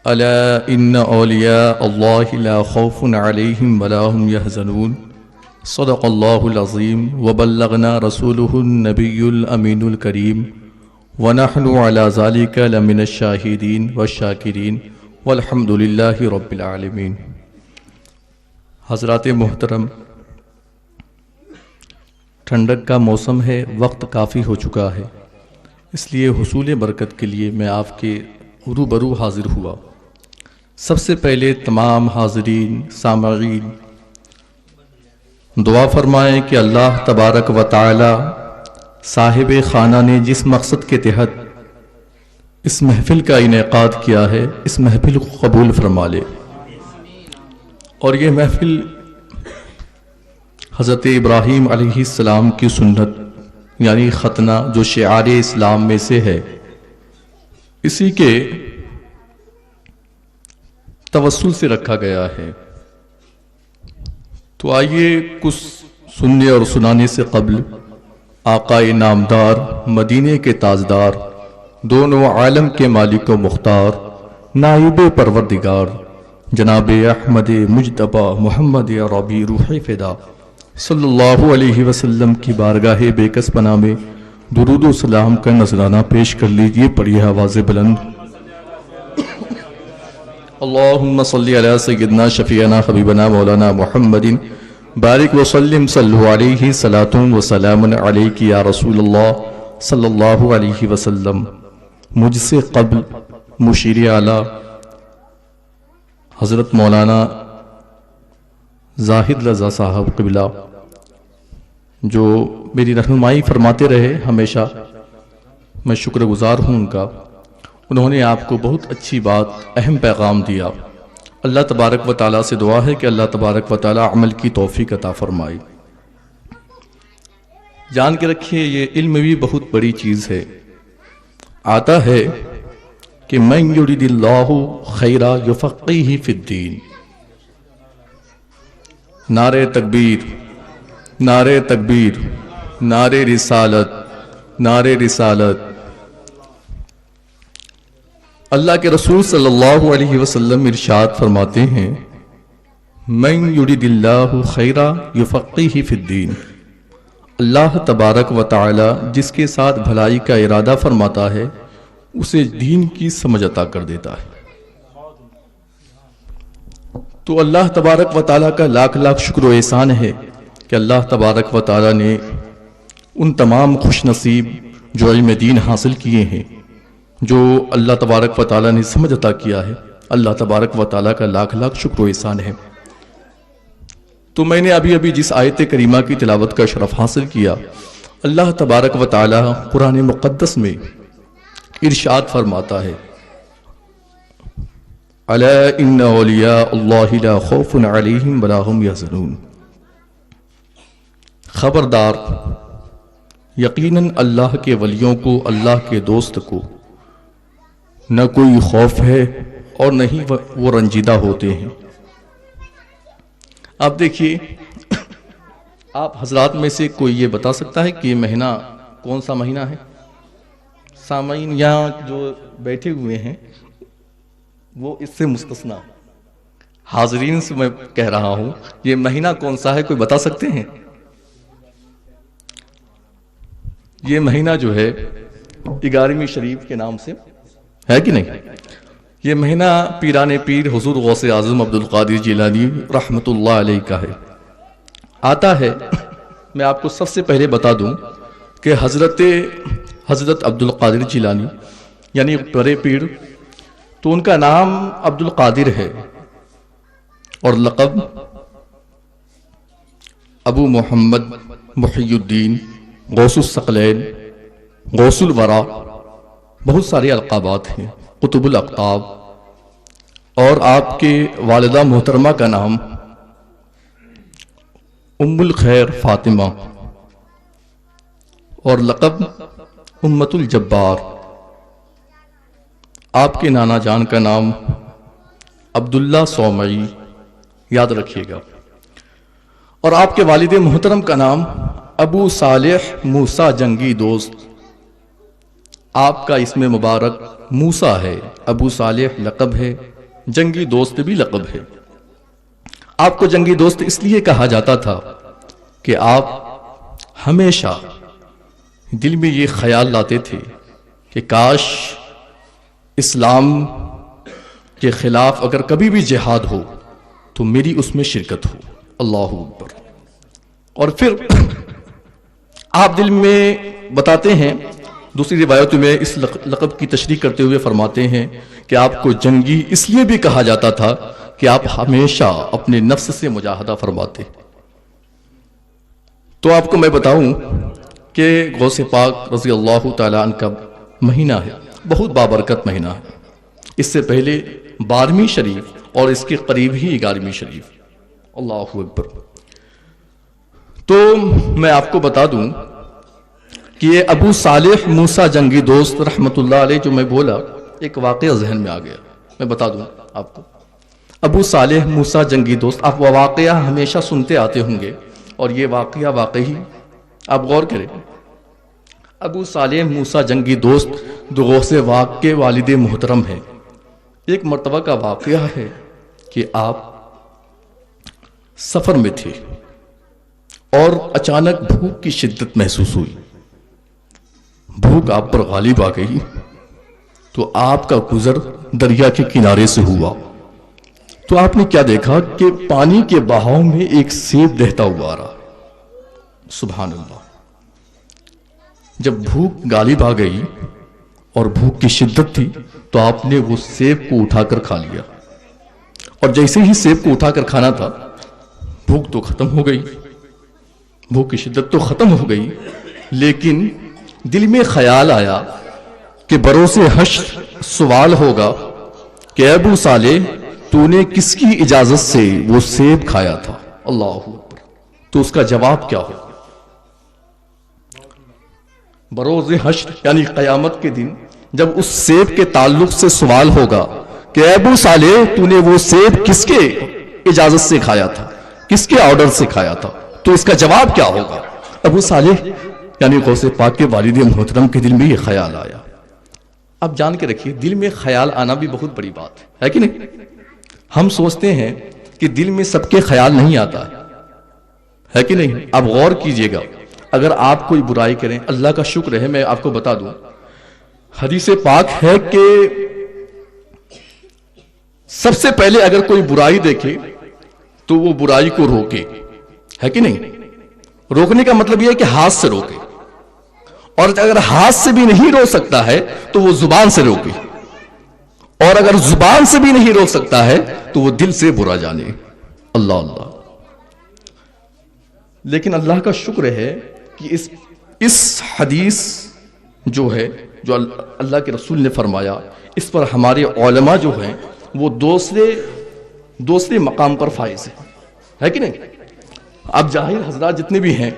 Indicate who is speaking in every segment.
Speaker 1: ألا إن أولياء الله لا خوف عليهم ولا هم يحزنون صدق الله العظيم وبلغنا رسوله النبي الأمين الكريم ونحن على ذلك لمن الشاهدين والشاكرين والحمد لله رب العالمين۔ حضرات محترم، ٹھنڈک کا موسم ہے، وقت کافی ہو چکا ہے، اس لیے حصول برکت کے لیے میں آپ کے روبرو حاضر ہوا۔ سب سے پہلے تمام حاضرین سامعین دعا فرمائیں کہ اللہ تبارک و تعالی صاحب خانہ نے جس مقصد کے تحت اس محفل کا انعقاد کیا ہے، اس محفل کو قبول فرما لے۔ اور یہ محفل حضرت ابراہیم علیہ السلام کی سنت یعنی ختنہ جو شعار اسلام میں سے ہے، اسی کے توسل سے رکھا گیا ہے۔ تو آئیے کچھ سننے اور سنانے سے قبل آقا نامدار، مدینے کے تاجدار، دونوں عالم کے مالک و مختار، نائب پروردگار جناب احمد مجتبی محمد عربی روح فدا صلی اللہ علیہ وسلم کی بارگاہ بے کس پناہ میں درود و سلام کا نذرانہ پیش کر لیجئے۔ پڑھیے آواز بلند، اللہم صلی علی سیدنا شفیعنا حبیبنا مولانا محمد بارک وسلم صلو علیہ صلاۃ و سلام علیک یا رسول اللہ صلی اللہ علیہ وسلم۔ مجھ سے قبل مشیر اعلیٰ حضرت مولانا زاہد رضا صاحب قبلہ جو میری رہنمائی فرماتے رہے، ہمیشہ میں شکر گزار ہوں ان کا۔ انہوں نے آپ کو بہت اچھی بات، اہم پیغام دیا۔ اللہ تبارک و تعالیٰ سے دعا ہے کہ اللہ تبارک و تعالیٰ عمل کی توفیق عطا فرمائے۔ جان کے رکھیے، یہ علم بھی بہت بڑی چیز ہے۔ آتا ہے کہ من یرید اللہ خیرا یفقہہ فی الدین۔ نعرہ تکبیر، نعرہ تکبیر، نعرہ رسالت، نعرہ رسالت۔ اللہ کے رسول صلی اللہ علیہ وسلم ارشاد فرماتے ہیں، من یرید اللہ خیرا یفقہہ فی الدین۔ اللہ تبارک و تعالی جس کے ساتھ بھلائی کا ارادہ فرماتا ہے اسے دین کی سمجھ عطا کر دیتا ہے۔ تو اللہ تبارک و تعالی کا لاکھ لاکھ شکر و احسان ہے کہ اللہ تبارک و تعالی نے ان تمام خوش نصیب جو علم دین حاصل کیے ہیں، جو اللہ تبارک و تعالیٰ نے سمجھ عطا کیا ہے، اللہ تبارک و تعالیٰ کا لاکھ لاکھ شکر و احسان ہے۔ تو میں نے ابھی جس آیت کریمہ کی تلاوت کا شرف حاصل کیا، اللہ تبارک و تعالیٰ قرآن مقدس میں ارشاد فرماتا ہے، الا ان اولیاء اللہ لا خوف علیہم ولا هم یحزنون۔ خبردار، یقیناً اللہ کے ولیوں کو، اللہ کے دوست کو نہ کوئی خوف ہے اور نہ ہی وہ رنجیدہ ہوتے ہیں۔ آپ دیکھیے، آپ حضرات میں سے کوئی یہ بتا سکتا ہے کہ یہ مہینہ کون سا مہینہ ہے؟ سامعین یہاں جو بیٹھے ہوئے ہیں وہ اس سے مستثنا، حاضرین سے میں کہہ رہا ہوں یہ مہینہ کون سا ہے، کوئی بتا سکتے ہیں؟ یہ مہینہ جو ہے 11ویں شریف کے نام سے ہے کہ نہیں؟ یہ مہینہ پیران پیر حضور غوث اعظم عبد القادر جیلانی رحمت اللہ علیہ کا ہے۔ آتا ہے، میں آپ کو سب سے پہلے بتا دوں کہ حضرت عبد القادر جیلانی یعنی بڑے پیر، تو ان کا نام عبد القادر ہے اور لقب ابو محمد، محی الدین، غوث الثقلین، غوث الورا، بہت سارے القابات ہیں، قطب الاقطاب۔ اور آپ کے والدہ محترمہ کا نام ام الخیر فاطمہ اور لقب امت الجبار۔ آپ کے نانا جان کا نام عبداللہ سومعی، یاد رکھیے گا۔ اور آپ کے والد محترم کا نام ابو صالح موسیٰ جنگی دوست۔ آپ کا اسم مبارک موسیٰ ہے، ابو صالح لقب ہے، جنگی دوست بھی لقب ہے۔ آپ کو جنگی دوست اس لیے کہا جاتا تھا کہ آپ ہمیشہ دل میں یہ خیال لاتے تھے کہ کاش اسلام کے خلاف اگر کبھی بھی جہاد ہو تو میری اس میں شرکت ہو۔ اللہ اکبر۔ اور پھر آپ دل میں بتاتے ہیں، دوسری روایتوں میں اس لقب کی تشریح کرتے ہوئے فرماتے ہیں کہ آپ کو جنگی اس لیے بھی کہا جاتا تھا کہ آپ ہمیشہ اپنے نفس سے مجاہدہ فرماتے۔ تو آپ کو میں بتاؤں کہ غوث پاک رضی اللہ تعالیٰ عنہ کا مہینہ ہے، بہت بابرکت مہینہ ہے۔ اس سے پہلے 12ویں شریف اور اس کے قریب ہی 11ویں شریف۔ اللہ اکبر۔ تو میں آپ کو بتا دوں کہ یہ ابو صالح موسیٰ جنگی دوست رحمت اللہ علیہ جو میں بولا، ایک واقعہ ذہن میں آ گیا، میں بتا دوں آپ کو۔ ابو صالح موسیٰ جنگی دوست، آپ وہ واقعہ ہمیشہ سنتے آتے ہوں گے، اور یہ واقعہ واقعی آپ غور کریں۔ ابو صالح موسیٰ جنگی دوست جو غوث پاک کے والد محترم ہیں، ایک مرتبہ کا واقعہ ہے کہ آپ سفر میں تھے اور اچانک بھوک کی شدت محسوس ہوئی، بھوک آپ پر غالب آ گئی، تو آپ کا گزر دریا کے کنارے سے ہوا، تو آپ نے کیا دیکھا کہ پانی کے بہاؤ میں ایک سیب بہتا ہوا آ رہا۔ سبحان اللہ۔ جب بھوک غالب آ گئی اور بھوک کی شدت تھی تو آپ نے وہ سیب کو اٹھا کر کھا لیا، اور جیسے ہی سیب کو اٹھا کر کھانا تھا بھوک تو ختم ہو گئی، بھوک کی شدت تو ختم ہو گئی، لیکن دل میں خیال آیا کہ بروز حشر سوال ہوگا کہ ابو صالح تو نے کس کی اجازت سے وہ سیب کھایا تھا؟ اللہ اکبر۔ تو اس کا جواب کیا ہوگا؟ بروز حشر یعنی قیامت کے دن جب اس سیب کے تعلق سے سوال ہوگا کہ ابو صالح تو نے وہ سیب کس کے اجازت سے کھایا تھا، کس کے آرڈر سے کھایا تھا، تو اس کا جواب کیا ہوگا؟ ابو صالح یعنی غوث پاک کے والد محترم کے دل میں یہ خیال آیا۔ اب جان کے رکھیے، دل میں خیال آنا بھی بہت بڑی بات ہے کہ نہیں؟ ہم سوچتے ہیں کہ دل میں سب کے خیال نہیں آتا ہے کہ نہیں؟ اب غور کیجئے گا، اگر آپ کوئی برائی کریں، اللہ کا شکر ہے میں آپ کو بتا دوں، حدیث پاک ہے کہ سب سے پہلے اگر کوئی برائی دیکھے تو وہ برائی کو روکے، ہے کہ نہیں؟ روکنے کا مطلب یہ ہے کہ ہاتھ سے روکے، اور اگر ہاتھ سے بھی نہیں روک سکتا ہے تو وہ زبان سے روکے، اور اگر زبان سے بھی نہیں روک سکتا ہے تو وہ دل سے برا جانے۔ اللہ اللہ۔ لیکن اللہ کا شکر ہے کہ اس حدیث جو ہے جو اللہ کے رسول نے فرمایا، اس پر ہمارے علماء جو ہیں وہ دوسرے مقام پر فائز ہے کہ نہیں؟ اب جاہل حضرات جتنے بھی ہیں،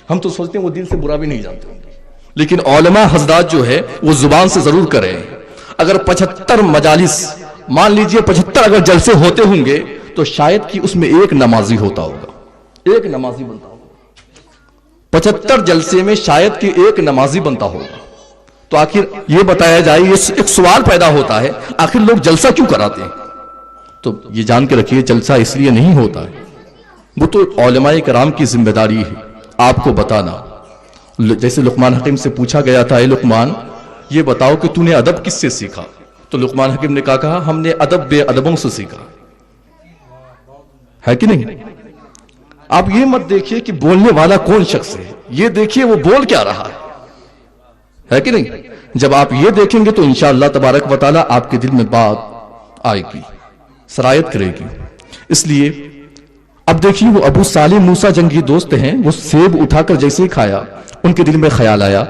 Speaker 1: ہم تو سوچتے ہیں وہ دل سے برا بھی نہیں جانتے ہوں گے، لیکن علماء حضرات جو ہے وہ زبان سے ضرور کریں۔ اگر 75 مجالس، مان لیجئے 75 اگر جلسے ہوتے ہوں گے تو شاید کہ اس میں ایک نمازی ہوتا ہوگا، ایک نمازی بنتا ہوگا، 75 جلسے میں شاید کہ ایک نمازی بنتا ہوگا۔ تو آخر یہ بتایا جائے، یہ ایک سوال پیدا ہوتا ہے، آخر لوگ جلسہ کیوں کراتے ہیں؟ تو یہ جان کے رکھیے جلسہ اس لیے نہیں ہوتا ہے، وہ تو علماء کرام کی ذمہ داری ہے آپ کو بتانا۔ جیسے لقمان حکیم سے پوچھا گیا تھا، اے لقمان یہ بتاؤ کہ تو نے ادب کس سے سیکھا؟ تو لقمان حکیم نے کہا ہم نے ادب بے ادبوں سے سیکھا، ہے کہ نہیں؟ آپ یہ مت دیکھیے کہ بولنے والا کون شخص ہے، یہ دیکھیے وہ بول کیا رہا ہے کہ نہیں؟ جب آپ یہ دیکھیں گے تو انشاءاللہ تبارک و تعالی آپ کے دل میں بات آئے گی، سرایت کرے گی۔ اس لیے اب دیکھیے وہ ابو صالح موسیٰ جنگی دوست ہیں، وہ سیب اٹھا کر جیسے ہی کھایا، ان کے دل میں خیال آیا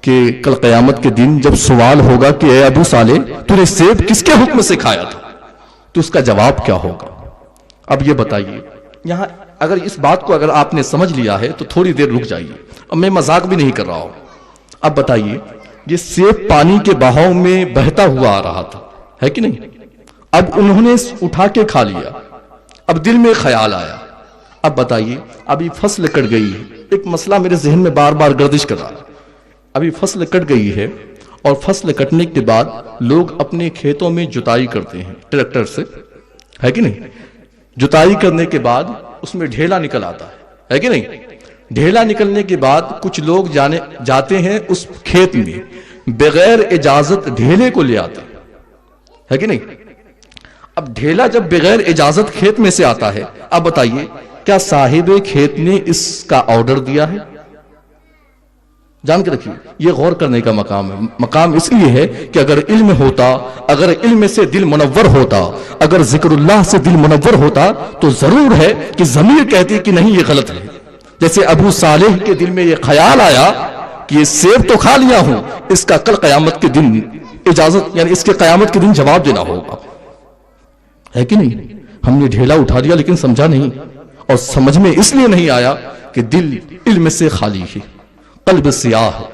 Speaker 1: کہ کل قیامت کے دن جب سوال ہوگا کہ اے ابو صالح تو نے سیب کس کے حکم سے کھایا تھا، تو اس کا جواب کیا ہوگا؟ اب یہ بتائیے، یہاں اگر اس بات کو اگر آپ نے سمجھ لیا ہے تو تھوڑی دیر رک جائیے، اب میں مذاق بھی نہیں کر رہا ہوں۔ اب بتائیے، یہ سیب پانی کے بہاؤ میں بہتا ہوا آ رہا تھا، ہے کہ نہیں؟ اب انہوں نے اٹھا کے کھا لیا، اب دل میں خیال آیا، اب بتائیے ابھی فصل کٹ گئی ہے، ایک مسئلہ میرے ذہن میں بار بار گردش کر رہا ہے، ابھی فصل کٹ گئی ہے اور فصل کٹنے کے بعد لوگ اپنے کھیتوں میں جتائی کرتے ہیں ٹریکٹر سے، ہے کہ نہیں؟ جتائی کرنے کے بعد اس میں ڈھیلا نکل آتا ہے کہ نہیں؟ ڈھیلا نکلنے کے بعد کچھ لوگ جاتے ہیں اس کھیت میں بغیر اجازت ڈھیلے کو لے آتے ہیں، ہے کہ نہیں؟ اب ڈھیلا جب بغیر اجازت کھیت میں سے آتا ہے، اب بتائیے کیا صاحب کھیت نے اس کا آرڈر دیا ہے؟ جان کے رکھیے، یہ غور کرنے کا مقام ہے۔ مقام اس لیے ہے کہ اگر علم ہوتا، اگر علم سے دل منور ہوتا، اگر ذکر اللہ سے دل منور ہوتا تو ضرور ہے کہ ضمیر کہتی کہ نہیں یہ غلط ہے۔ جیسے ابو صالح کے دل میں یہ خیال آیا کہ یہ سیب تو کھا لیا ہوں، اس کا کل قیامت کے دن اجازت، یعنی اس کے قیامت کے دن جواب دینا ہوگا، ہے کہ نہیں؟ ہم نے ڈھیلا اٹھا دیا لیکن سمجھا نہیں، اور سمجھ میں اس لیے نہیں آیا کہ دل علم سے خالی ہے، قلب سیاہ ہے،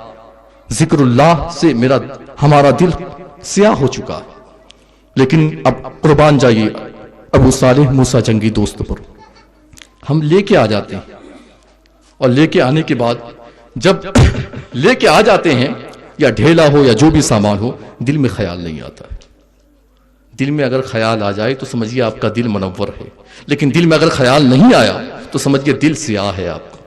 Speaker 1: ذکر اللہ سے ہمارا دل سیاہ ہو چکا ہے۔ لیکن اب قربان جائیے ابو صالح موسیٰ جنگی دوست پر، ہم لے کے آ جاتے ہیں، اور لے کے آنے کے بعد جب لے کے آ جاتے ہیں، یا ڈھیلا ہو یا جو بھی سامان ہو، دل میں خیال نہیں آتا ہے۔ دل میں اگر خیال آ جائے تو سمجھیے آپ کا دل منور ہے، لیکن دل میں اگر خیال نہیں آیا تو سمجھیے دل سیاہ ہے آپ کا۔